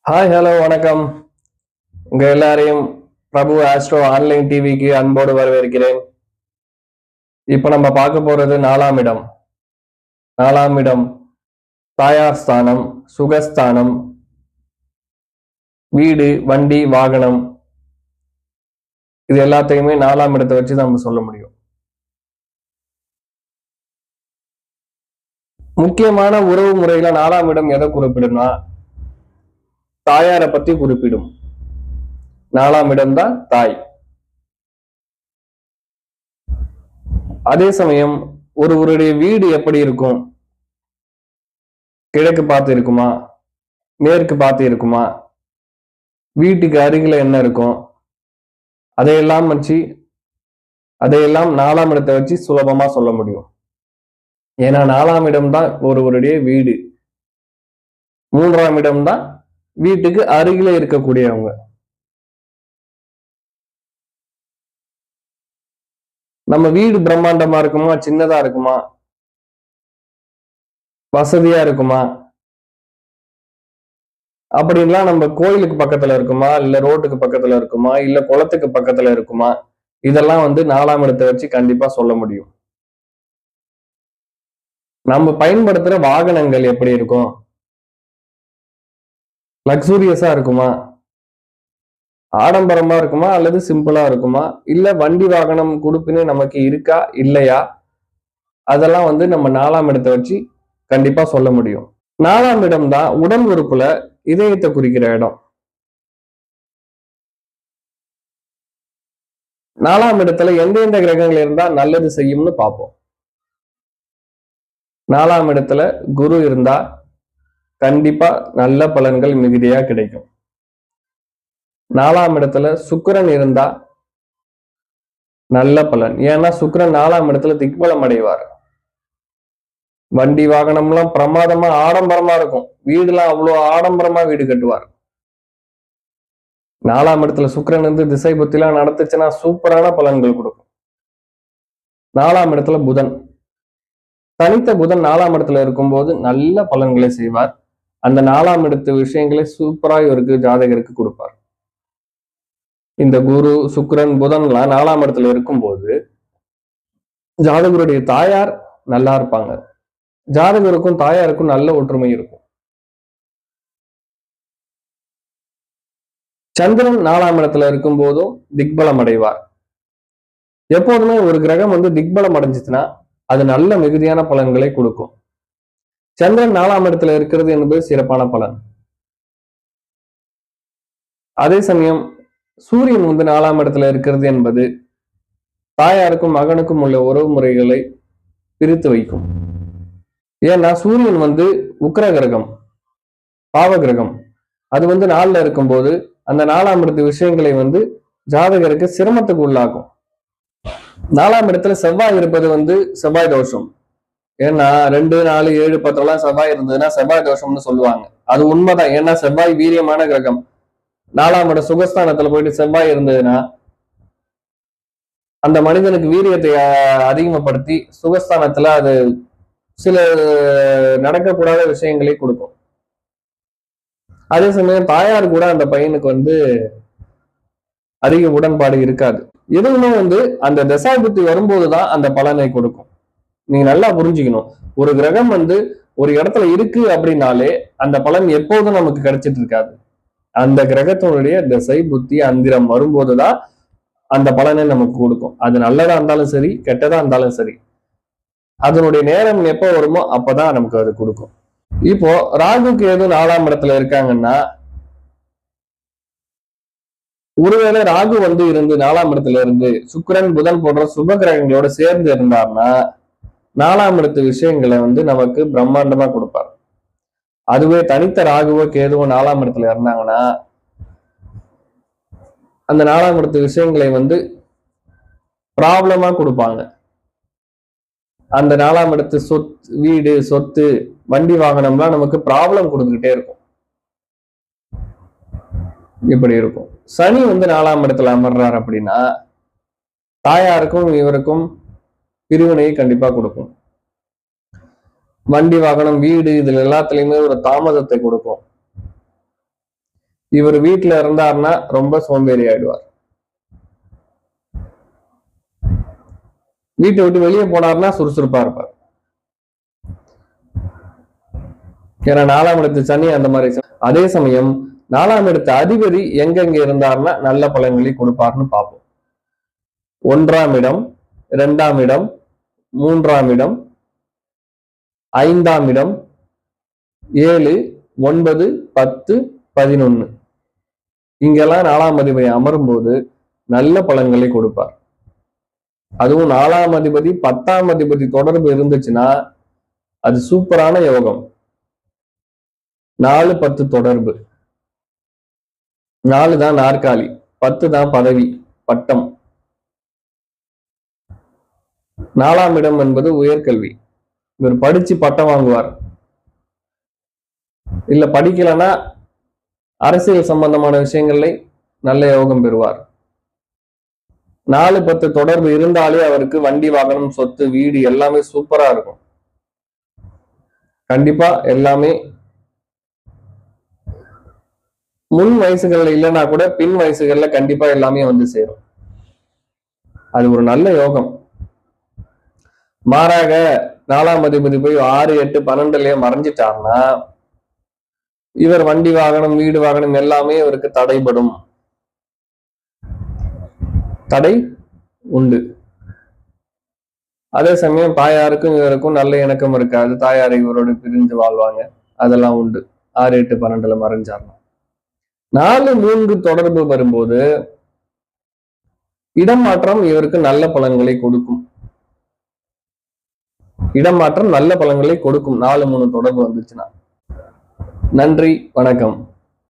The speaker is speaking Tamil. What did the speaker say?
ஹாய் ஹலோ வணக்கம். உங்க எல்லாரையும் பிரபு ஆஸ்ட்ரோ ஆன்லைன் டிவிக்கு அன்போடு வரவேற்கிறேன். இப்ப நம்ம பார்க்க போறது நாலாம் இடம் தாயார் ஸ்தானம், சுகஸ்தானம், வீடு, வண்டி, வாகனம், இது எல்லாத்தையுமே நாலாம் இடத்தை வச்சு நம்ம சொல்ல முடியும். முக்கியமான உறவு முறையில நாலாம் இடம் எதை குறிப்பிடும்னா தாயாரை பத்தி குறிப்பிடும். நாலாம் இடம் தான் தாய். அதே சமயம் ஒருவருடைய வீடு எப்படி இருக்கும்? கிழக்கு பார்த்து இருக்குமா, மேற்கு பார்த்து இருக்குமா, வீட்டுக்கு அருகில என்ன இருக்கும், அதையெல்லாம் நாலாம் இடத்தை வச்சு சுலபமா சொல்ல முடியும். ஏன்னா நாலாம் இடம் தான் ஒருவருடைய வீடு, மூன்றாம் இடம் தான் வீட்டுக்கு அருகில இருக்கக்கூடியவங்க. நம்ம வீடு பிரம்மாண்டமா இருக்குமா, சின்னதா இருக்குமா, வசதியா இருக்குமா அப்படின்லாம் நம்ம கோயிலுக்கு பக்கத்துல இருக்குமா, இல்ல ரோட்டுக்கு பக்கத்துல இருக்குமா, இல்ல குளத்துக்கு பக்கத்துல இருக்குமா, இதெல்லாம் நாலாம் இடத்தை வச்சு கண்டிப்பா சொல்ல முடியும். நம்ம பயன்படுத்துற வாகனங்கள் எப்படி இருக்கும்? லக்ஸூரியஸா இருக்குமா, ஆடம்பரமா இருக்குமா, அல்லது சிம்பிளா இருக்குமா, இல்ல வண்டி வாகனம் கொடுப்பினே நமக்கு இருக்கா இல்லையா, அதெல்லாம் நம்ம நாலாம் இடத்தை வச்சு கண்டிப்பா சொல்ல முடியும். நாலாம் இடம் தான் உடல் உறுப்புல இதயத்தை குறிக்கிற இடம். நாலாம் இடத்துல எந்தெந்த கிரகங்கள் இருந்தா நல்லது செய்யும்னு பார்ப்போம். நாலாம் இடத்துல குரு இருந்தா கண்டிப்பா நல்ல பலன்கள் மிகுதியா கிடைக்கும். நாலாம் இடத்துல சுக்கிரன் இருந்தா நல்ல பலன். ஏன்னா சுக்கிரன் நாலாம் இடத்துல திக்பலம் அடைவார். வண்டி வாகனம்லாம் பிரமாதமா ஆடம்பரமா இருக்கும். வீடுலாம் அவ்வளவு ஆடம்பரமா வீடு கட்டுவார். நாலாம் இடத்துல சுக்கிரன் திசை புத்திலாம் நடத்துச்சுன்னா சூப்பரான பலன்கள் கொடுக்கும். நாலாம் இடத்துல புதன், தனித்த புதன் நாலாம் இடத்துல இருக்கும்போது நல்ல பலன்களை செய்வார். அந்த நாலாம் இடத்து விஷயங்களை சூப்பரா இவருக்கு ஜாதகருக்கு கொடுப்பார். இந்த குரு, சுக்கிரன், புதன்லாம் நாலாம் இடத்துல இருக்கும்போது ஜாதகருடைய தாயார் நல்லா இருப்பாங்க. ஜாதகருக்கும் தாயாருக்கும் நல்ல ஒற்றுமை இருக்கும். சந்திரன் நாலாம் இடத்துல இருக்கும் போதும் திக்பலம் அடைவார். எப்போதுமே ஒரு கிரகம் திக்பலம் அடைஞ்சிச்சுன்னா அது நல்ல மிகுதியான பலன்களை கொடுக்கும். சந்திரன் நாலாம் இடத்துல இருக்கிறது என்பது சிறப்பான பலன். அதே சமயம் சூரியன் நாலாம் இடத்துல இருக்கிறது என்பது தாயாருக்கும் மகனுக்கும் உள்ள உறவு முறைகளை பிரித்து வைக்கும். ஏன்னா சூரியன் உக்கிர கிரகம், பாவ கிரகம். அது நாள்ல இருக்கும்போது அந்த நாலாம் இடத்து விஷயங்களை ஜாதகருக்கு சிரமத்துக்கு உள்ளாகும். நாலாம் இடத்துல செவ்வாய் இருப்பது செவ்வாய் தோஷம். ஏன்னா 2, 4, 7, 10 செவ்வாய் இருந்ததுன்னா செவ்வாய் தோஷம்னு சொல்லுவாங்க. அது உண்மைதான். ஏன்னா செவ்வாய் வீரியமான கிரகம். நாலாம் இட சுகஸ்தானத்துல போயிட்டு செவ்வாய் இருந்ததுன்னா அந்த மனிதனுக்கு வீரியத்தை அதிகப்படுத்தி சுகஸ்தானத்துல அது சில நடக்கக்கூடாத விஷயங்களை கொடுக்கும். அதே சமயம் தாயார் கூட அந்த பையனுக்கு அதிக உடன்பாடு இருக்காது. எதுவுமே அந்த தசாபுத்தி வரும்போதுதான் அந்த பலனை கொடுக்கும். நீங்க நல்லா புரிஞ்சுக்கணும். ஒரு கிரகம் ஒரு இடத்துல இருக்கு அப்படின்னாலே அந்த பலன் எப்போதும் நமக்கு கிடைச்சிட்டு இருக்காது. அந்த கிரகத்தினுடைய திசை புத்தி அந்திரம் வரும்போதுதான் அந்த பலனை நமக்கு கொடுக்கும். அது நல்லதா இருந்தாலும் சரி, கெட்டதா இருந்தாலும் சரி, அதனுடைய நேரம் எப்போ வருமோ அப்பதான் நமக்கு அது கொடுக்கும். இப்போ ராகுக்கு எதுவும் நாலாம் இடத்துல இருக்காங்கன்னா, ஒருவேளை ராகு இருந்து நாலாம் இடத்துல இருந்து சுக்கிரன், புதன் போன்ற சுப கிரகங்களோட சேர்ந்து இருந்தார்னா நாலாம் இடத்து விஷயங்களை நமக்கு பிரம்மாண்டமா கொடுப்பார். அதுவே தனித்த ராகுவோ கேதுவோ நாலாம் இடத்துல இருந்தாங்கன்னா அந்த நாலாம் இடத்து விஷயங்களை ப்ராப்ளமா கொடுப்பாங்க. அந்த நாலாம் இடத்து வீடு, சொத்து, வண்டி வாகனம்லாம் நமக்கு ப்ராப்ளம் கொடுத்துக்கிட்டே இருக்கும். இப்படி இருக்கும். சனி நாலாம் இடத்துல அமர்றார் அப்படின்னா தாயாருக்கும் இவருக்கும் பிரிவினையை கண்டிப்பா கொடுக்கும். வண்டி வாகனம், வீடு, இதுல எல்லாத்துலயுமே ஒரு தாமதத்தை கொடுக்கும். இவர் வீட்டுல இருந்தாருன்னா ரொம்ப சோம்பேறி ஆயிடுவார். வீட்டை விட்டு வெளியே போனார்னா சுறுசுறுப்பா இருப்பார். ஏன்னா 4ஆம் இடத்து சனி அந்த மாதிரி. அதே சமயம் 4ஆம் இடத்து அதிபதி எங்கெங்க இருந்தார்னா நல்ல பலன்களை கொடுப்பார்னு பார்ப்போம். 1ஆம் இடம், 2ஆம் இடம், 3ஆம் இடம், 5ஆம் இடம், 7, 9, 10, 11 இங்கெல்லாம் 4ஆம் அதிபதி அமரும் போது நல்ல பலன்களை கொடுப்பார். அதுவும் 4ஆம் அதிபதி 10ஆம் அதிபதி தொடர்பு இருந்துச்சுன்னா அது சூப்பரான யோகம். 4, 10 தொடர்பு. 4 தான் நாற்காலி, 10 தான் பதவி, பட்டம். 4ஆம் இடம் என்பது உயர்கல்வி. இவர் படிச்சு பட்டம் வாங்குவார். இல்ல படிக்கலன்னா அரசியல் சம்பந்தமான விஷயங்களை நல்ல யோகம் பெறுவார். 4, 10 தொடர்பு இருந்தாலே அவருக்கு வண்டி, வாகனம், சொத்து, வீடு எல்லாமே சூப்பரா இருக்கும். கண்டிப்பா எல்லாமே முன் வயசுகள்ல இல்லைன்னா கூட பின் வயசுகள்ல கண்டிப்பா எல்லாமே வந்து சேரும். அது ஒரு நல்ல யோகம். மாறாக 4ஆம் அதிபதி போய் 6, 8, 12லயே மறைஞ்சிட்டார்னா இவர் வண்டி, வாகனம், வீடு, வாகனம் எல்லாமே இவருக்கு தடைபடும். தடை உண்டு. அதே சமயம் தாயாருக்கும் இவருக்கும் நல்ல இணக்கம் இருக்காது. தாயாரை இவரோடு பிரிந்து வாழ்வாங்க. அதெல்லாம் உண்டு. 6, 8, 12ல மறைஞ்சார்னா. 4, 3 தொடர்பு வரும்போது இடமாற்றம் இவருக்கு நல்ல பலன்களை கொடுக்கும். இடமாற்றம் நல்ல பலன்களை கொடுக்கும் 4, 3 தொடர்பு வந்துச்சுன்னா. நன்றி, வணக்கம்.